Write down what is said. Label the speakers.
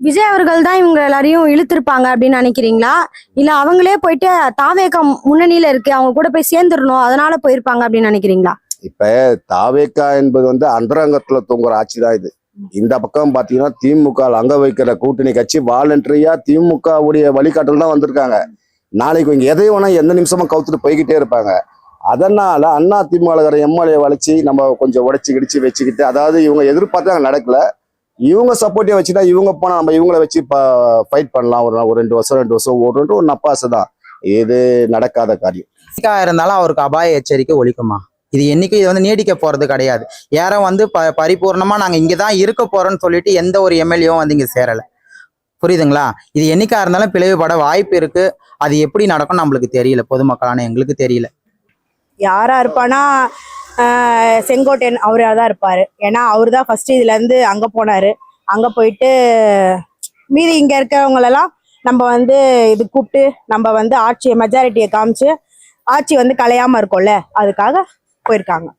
Speaker 1: விஜய் அவர்கள் தான் இவங்க எல்லாரையும் இழுத்திருப்பாங்க அப்படின்னு நினைக்கிறீங்களா? இல்ல அவங்களே போயிட்டு தாவேகா முன்னணியில இருக்கு, அவங்க கூட போய் சேர்ந்துடணும் அதனால போயிருப்பாங்க அப்படின்னு நினைக்கிறீங்களா?
Speaker 2: இப்ப தாவேகா என்பது அந்தரங்கத்துல தூங்குற ஆட்சி தான் இது. இந்த பக்கம் பாத்தீங்கன்னா திமுக அங்க வைக்கிற கூட்டணி கட்சி வாலண்டரியா திமுக உடைய வழிகாட்டல் தான் வந்திருக்காங்க. நாளைக்கு இங்க எதையும் வேணா எந்த நிமிஷமும் கவுத்துட்டு போய்கிட்டே இருப்பாங்க. அதனால அண்ணா திமுக எம்எல்ஏ வளைச்சு நம்ம கொஞ்சம் உடைச்சு கிடிச்சு வச்சுக்கிட்டு, அதாவது இவங்க எதிர்பார்த்து நடக்கல, இவங்க சப்போர்ட்டிவா வச்சுட்டா இவங்க போனா நம்ம இவங்களை வச்சு ஃபைட் பண்ணலாம். ஒரு 2 வருஷம் ஒரு நப்பாசை தான். இது நடக்காத காரியம்.
Speaker 3: இருந்தாலும் அவருக்கு அபாய எச்சரிக்கை ஒழிக்குமா? இது என்னைக்கு இது நீடிக்க போறது கிடையாது. யாரும் பரிபூர்ணமா நாங்க இங்கதான் இருக்க போறோம்னு சொல்லிட்டு எந்த ஒரு எம்எல்ஏவும் இங்க சேரல. புரியுதுங்களா? இது என்னைக்கா இருந்தாலும் பிளவுபட வாய்ப்பு இருக்கு. அது எப்படி நடக்கும் நம்மளுக்கு தெரியல, பொதுமக்களான எங்களுக்கு தெரியல.
Speaker 4: யாரா இருப்பானா செங்கோட்டையன் அவரா தான் இருப்பாரு. ஏன்னா அவரு தான் ஃபர்ஸ்ட் இதுல இருந்து அங்க போனாரு. அங்க போயிட்டு மீதி இங்க இருக்கிறவங்களெல்லாம் நம்ம இது கூப்பிட்டு நம்ம ஆட்சியை மெஜாரிட்டியை காமிச்சு ஆட்சி கலையாம இருக்கும்ல, அதுக்காக போயிருக்காங்க.